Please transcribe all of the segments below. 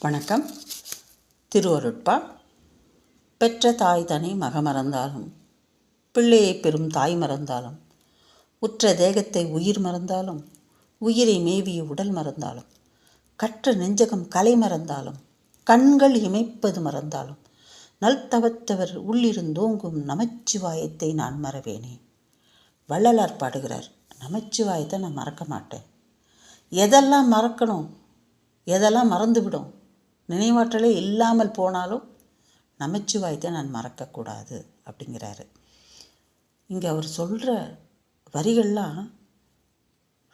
வணக்கம். திருவருட்பா. பெற்ற தாய் தனி மகமறந்தாலும், பிள்ளையை பெறும் தாய் மறந்தாலும், உற்ற தேகத்தை உயிர் மறந்தாலும், உயிரை மேவிய உடல் மறந்தாலும், கற்ற நெஞ்சகம் கலை மறந்தாலும், கண்கள் இமைப்பது மறந்தாலும், நல்தவத்தவர் உள்ளிருந்தோங்கும் நமச்சிவாயத்தை நான் மறவேனே. வள்ளலார் பாடுகிறார், நமச்சிவாயத்தை நான் மறக்க மாட்டேன். எதெல்லாம் மறக்கணும், எதெல்லாம் மறந்துவிடும், நினைவாற்றலே இல்லாமல் போனாலும் நமச்சிவாயத்தை நான் மறக்கக்கூடாது அப்படிங்கிறாரு. இங்கே அவர் சொல்கிற வரிகள்லாம்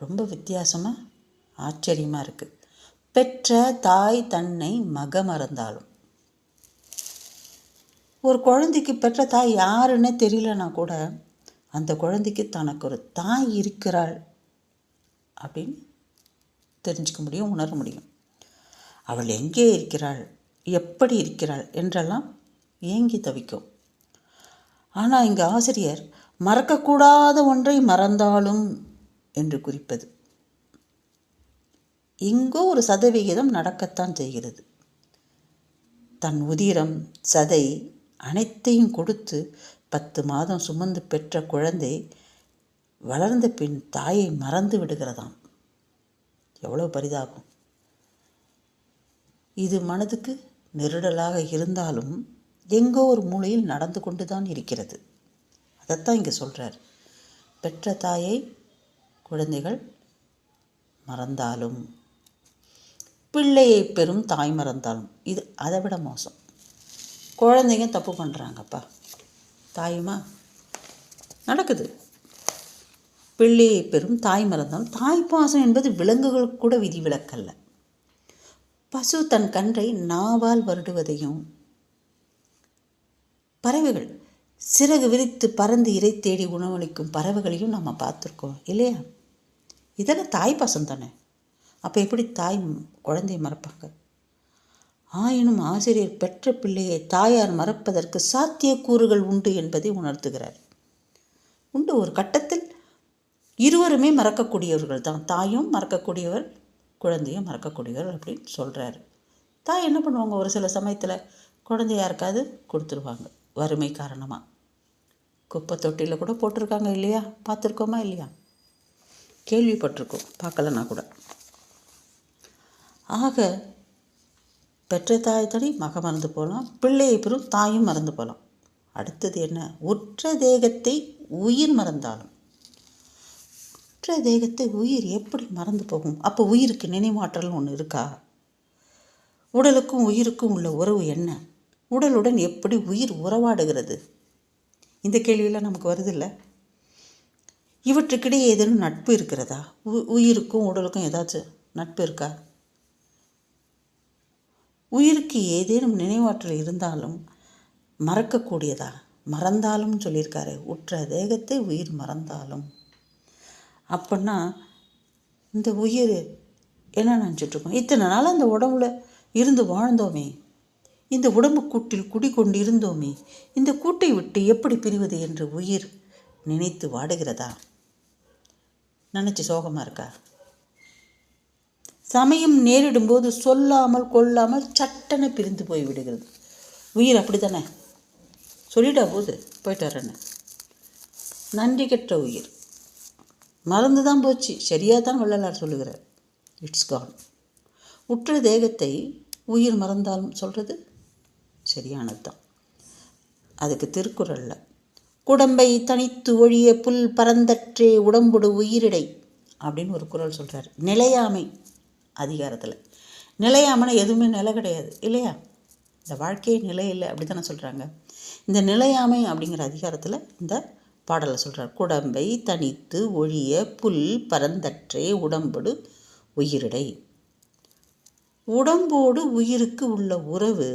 ரொம்ப வித்தியாசமாக ஆச்சரியமாக இருக்குது. பெற்ற தாய் தன்னை மக மறந்தாலும், ஒரு குழந்தைக்கு பெற்ற தாய் யாருன்னே தெரியலனா கூட அந்த குழந்தைக்கு தனக்கு ஒரு தாய் இருக்கிறாள் அப்படின்னு தெரிஞ்சுக்க முடியும், உணர முடியும். அவள் எங்கே இருக்கிறாள், எப்படி இருக்கிறாள் என்றெல்லாம் ஏங்கி தவிக்கும். ஆனால் இங்கே ஆசிரியர் மறக்கக்கூடாத ஒன்றை மறந்தாலும் என்று குறிப்பது. இங்கோ ஒரு சதவிகிதம் நடக்கத்தான் செய்கிறது. தன் உதிரம் சதை அனைத்தையும் கொடுத்து 10 மாதம் சுமந்து பெற்ற குழந்தை வளர்ந்த பின் தாயை மறந்து விடுகிறதாம். எவ்வளோ பரிதாபம். இது மனதுக்கு நெருடலாக இருந்தாலும் எங்கோ ஒரு மூலையில் நடந்து கொண்டு தான் இருக்கிறது. அதைத்தான் இங்கே சொல்கிறார். பெற்ற தாயை குழந்தைகள் மறந்தாலும், பிள்ளையை பெறும் தாய் மறந்தாலும். இது அதை விட மோசம். குழந்தைங்க தப்பு பண்ணுறாங்கப்பா, தாயுமா நடக்குது. பிள்ளையை பெறும் தாய் மறந்தாலும், தாய் பாசம் என்பது விலங்குகளுக்கு கூட விதிவிலக்கல்ல. பசு தன் கன்றை நாவால் வருடுவதையும், பறவைகள் சிறகு விரித்து பறந்து இறை தேடி உணவளிக்கும் பறவைகளையும் நம்ம பார்த்துருக்கோம் இல்லையா? இதெல்லாம் தாய் பாசம் தானே. அப்போ எப்படி தாய் குழந்தையை மறப்பாங்க? ஆயினும் ஆசிரியர் பெற்ற பிள்ளையை தாயார் மறப்பதற்கு சாத்தியக்கூறுகள் உண்டு என்பதை உணர்த்துகிறார். உண்டு, ஒரு கட்டத்தில் இருவருமே மறக்கக்கூடியவர்கள் தான். தாயும் மறக்கக்கூடியவர், குழந்தையும் மறக்கக்கூடியவர் அப்படின்னு சொல்கிறாரு. தாய் என்ன பண்ணுவாங்க, ஒரு சில சமயத்தில் குழந்தை யாருக்காவது கொடுத்துருவாங்க வறுமை காரணமாக. குப்பை தொட்டியில் கூட போட்டிருக்காங்க இல்லையா? பார்த்துருக்கோமா இல்லையா? கேள்விப்பட்டிருக்கோம், பார்க்கலன்னா கூட. ஆக பெற்ற தாய் தனி மக மறந்து போகலாம், பிள்ளையை பெறும் தாயும் மறந்து போகலாம். அடுத்தது என்ன? உற்ற தேகத்தை உயிர் மறந்தாலும். உற்ற தேகத்தை உயிர் எப்படி மறந்து போகும்? அப்போ உயிருக்கு நினைவாற்றல் ஒன்று இருக்கா? உடலுக்கும் உயிருக்கும் உள்ள உறவு என்ன? உடலுடன் எப்படி உயிர் உறவாடுகிறது? இந்த கேள்வியெல்லாம் நமக்கு வருதில்லை? இவற்றுக்கிடையே ஏதேனும் நட்பு இருக்கிறதா? உயிருக்கும் உடலுக்கும் ஏதாச்சும் நட்பு இருக்கா? உயிருக்கு ஏதேனும் நினைவாற்றல் இருந்தாலும் மறக்கக்கூடியதா? மறந்தாலும் சொல்லியிருக்காரு, உற்ற தேகத்தை உயிர் மறந்தாலும். அப்படின்னா இந்த உயிர் என்ன நினச்சிட்ருக்கோம்? இத்தனை நாள் அந்த உடம்புல இருந்து வாழ்ந்தோமே, இந்த உடம்பு கூட்டில் குடிக்கொண்டு இருந்தோமே, இந்த கூட்டை விட்டு எப்படி பிரிவது என்று உயிர் நினைத்து வாடுகிறதா? நினச்சி சோகமாக இருக்கா? சமயம் நேரிடும்போது சொல்லாமல் கொள்ளாமல் சட்டனை பிரிந்து போய் விடுகிறது உயிர். அப்படி தானே? சொல்லிட்டா போது போயிட்டு வரேன்னு. நன்றி கெட்ட உயிர் மறந்து தான் போச்சு. சரியாக தான் வள்ளலார் சொல்லுகிறார், இட்ஸ் கான். உற்ற தேகத்தை உயிர் மறந்தாலும் சொல்கிறது சரியானது தான். அதுக்கு திருக்குறளில் குடம்பை தனித்து ஒழிய புல் பரந்தற்றே உடம்புடு உயிரிடை அப்படின்னு ஒரு குறள் சொல்கிறார். நிலையாமை அதிகாரத்தில். நிலையாமைனா எதுவுமே நிலை கிடையாது இல்லையா? இந்த வாழ்க்கையே நிலை இல்லை அப்படி தானே சொல்கிறாங்க. இந்த நிலையாமை அப்படிங்கிற அதிகாரத்தில் இந்த பாடலை சொல்கிறார். குடம்பை தனித்து ஒழிய புல் பரந்தற்றே உடம்பொடு உயிரிடை. உடம்போடு உயிருக்கு உள்ள உறவு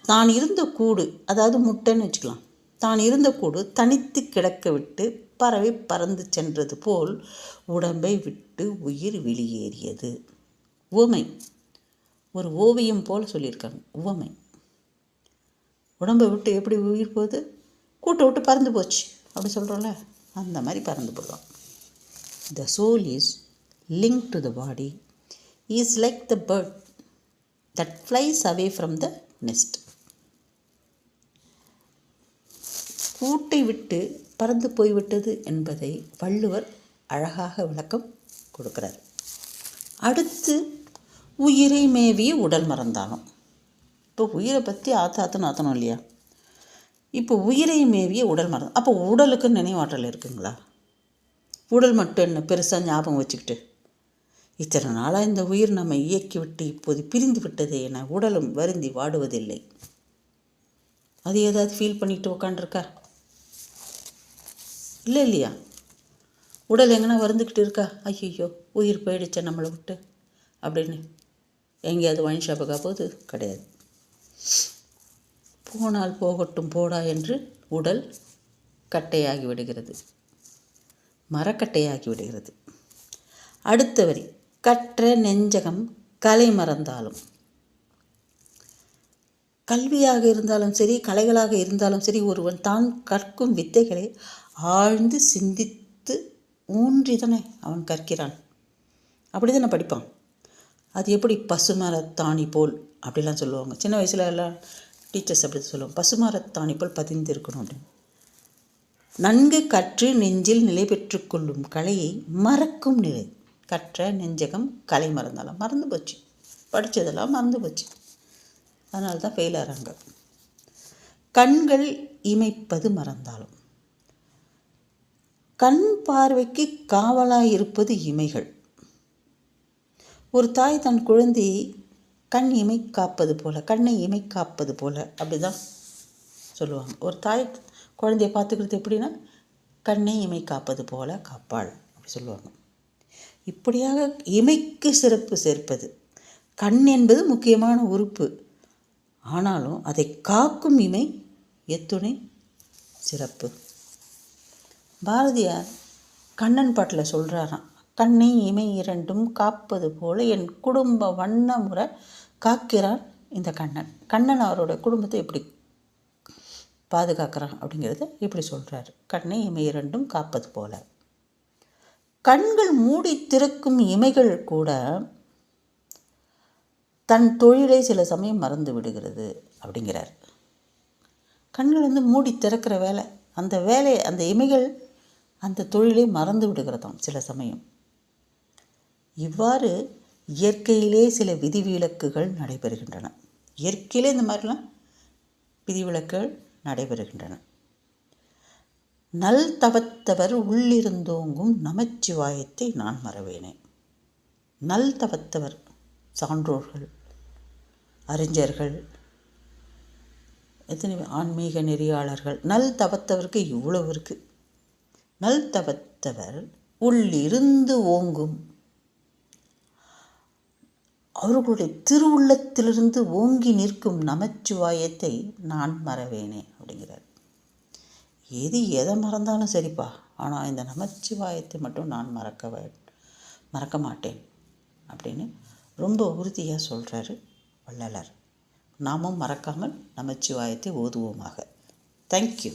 தான் இருந்த கூடு, அதாவது முட்டைன்னு வச்சுக்கலாம், தான் இருந்த கூடு தனித்து கிடக்க விட்டு பறவை பறந்து சென்றது போல் உடம்பை விட்டு உயிர் வெளியேறியது. உவமை, ஒரு ஓவியம் போல் சொல்லியிருக்காங்க. உவமை. உடம்பை விட்டு எப்படி உயிர் போகுது? கூட்டை விட்டு பறந்து போச்சு அப்படி சொல்கிறோம்ல, அந்த மாதிரி பறந்து போடுறோம். The soul is linked to the body, is like the bird that flies away from the nest. கூட்டை விட்டு பறந்து போய்விட்டது என்பதை வள்ளுவர் அழகாக விளக்கம் கொடுக்கிறார். அடுத்து உயிரை மேவிய உடல் மறந்தாலும். இப்போ உயிரை பற்றி ஆத்தணும் இல்லையா? இப்போ உயிரை மேவிய உடல் மறந்து, அப்போ உடலுக்கு நினைவாற்றல் இருக்குங்களா? உடல் மட்டும் என்ன பெருசாக ஞாபகம் வச்சுக்கிட்டு இத்தனை நாளாக இந்த உயிர் நம்ம இயக்கிவிட்டு இப்போது பிரிந்து விட்டதே என உடலும் வருந்தி வாடுவதில்லை. அது ஏதாவது ஃபீல் பண்ணிட்டு உக்காண்டிருக்கா? இல்லை இல்லையா? உடல் எங்கன்னா வருந்துக்கிட்டு இருக்கா? ஐயோ உயிர் போயிடுச்சா நம்மளை விட்டு அப்படின்னு எங்கேயாவது ஒயின் ஷாப்புக்கா போகுது? கிடையாது. போனால் போகட்டும் போடா என்று உடல் கட்டையாகி விடுகிறது, மரக்கட்டையாகி விடுகிறது. அடுத்த வரி, கற்ற நெஞ்சகம் கலை மறந்தாலும். கல்வியாக இருந்தாலும் சரி, கலைகளாக இருந்தாலும் சரி, ஒருவன் தான் கற்கும் வித்தைகளை ஆழ்ந்து சிந்தித்து ஊன்றி தானே அவன் கற்கிறான். அப்படி தானே படிப்பான். அது எப்படி பசுமரத்தாணி போல் அப்படிலாம் சொல்லுவாங்க. சின்ன வயசில் எல்லாம் டீச்சர்ஸ் அப்படி சொல்லுவாங்க, பசுமரத்தாணி போல் பதிந்து இருக்கணும் அப்படின்னு. நன்கு கற்று நெஞ்சில் நிலை பெற்று கொள்ளும் கலையை மறக்கும் நிலை. கற்ற நெஞ்சகம் கலை மறந்தாலும், மறந்து போச்சு, படித்ததெல்லாம் மறந்து போச்சு, அதனால தான் ஃபெயில் ஆகிறாங்க. கண்கள் இமைப்பது மறந்தாலும். கண் பார்வைக்கு காவலாக இருப்பது இமைகள். ஒரு தாய் தன் குழந்தையை கண் இமை காப்பது போல, கண்ணை இமை காப்பது போல அப்படி தான் சொல்லுவாங்க. ஒரு தாய் குழந்தையை பார்த்துக்கிறது எப்படின்னா, கண்ணை இமை காப்பது போல காப்பாள் அப்படி சொல்லுவாங்க. இப்படியாக இமைக்கு சிறப்பு சேர்ப்பது. கண் என்பது முக்கியமான உறுப்பு, ஆனாலும் அதை காக்கும் இமை எத்துணை சிறப்பு. பாரதியார் கண்ணன் பாட்டில் சொல்கிறாராம், கண்ணை இமை இரண்டும் காப்பது போல என் குடும்ப வண்ணமுறை காக்கிறான் இந்த கண்ணன். கண்ணன் அவரோட குடும்பத்தை எப்படி பாதுகாக்கிறான் அப்படிங்கிறத இப்படி சொல்கிறாரு. கண்ணை இமை இரண்டும் காப்பது போல. கண்கள் மூடி திறக்கும் இமைகள் கூட தன் தொழிலை சில சமயம் மறந்து விடுகிறது அப்படிங்கிறார். கண்கள் மூடி திறக்கிற வேலை, அந்த வேலையை அந்த இமைகள் அந்த தொழிலை மறந்து விடுகிறதாம் சில சமயம். இவ்வாறு இயற்கையிலே சில விதிவிலக்குகள் நடைபெறுகின்றன. இயற்கையிலே இந்த மாதிரிலாம் விதிவிலக்குகள் நடைபெறுகின்றன. நல் தவத்தவர் உள்ளிருந்தோங்கும் நமச்சிவாயத்தை நான் மறவேனே. நல் தவத்தவர் சான்றோர்கள், அறிஞர்கள், எத்தனை ஆன்மீக நெறியாளர்கள். நல் தவத்தவருக்கு இவ்வளவு இருக்குது. நல் தவத்தவர் உள்ளிருந்து ஓங்கும், அவர்களுடைய திருவுள்ளத்திலிருந்து ஓங்கி நிற்கும் நமச்சிவாயத்தை நான் மறவேனே அப்படிங்கிறார். எதை மறந்தாலும் சரிப்பா, ஆனால் இந்த நமச்சிவாயத்தை மட்டும் நான் மறக்க மாட்டேன் அப்படின்னு ரொம்ப உறுதியாக சொல்கிறாரு வள்ளலார். நாமும் மறக்காமல் நமச்சிவாயத்தை ஓதுவோமாக. தேங்க்யூ.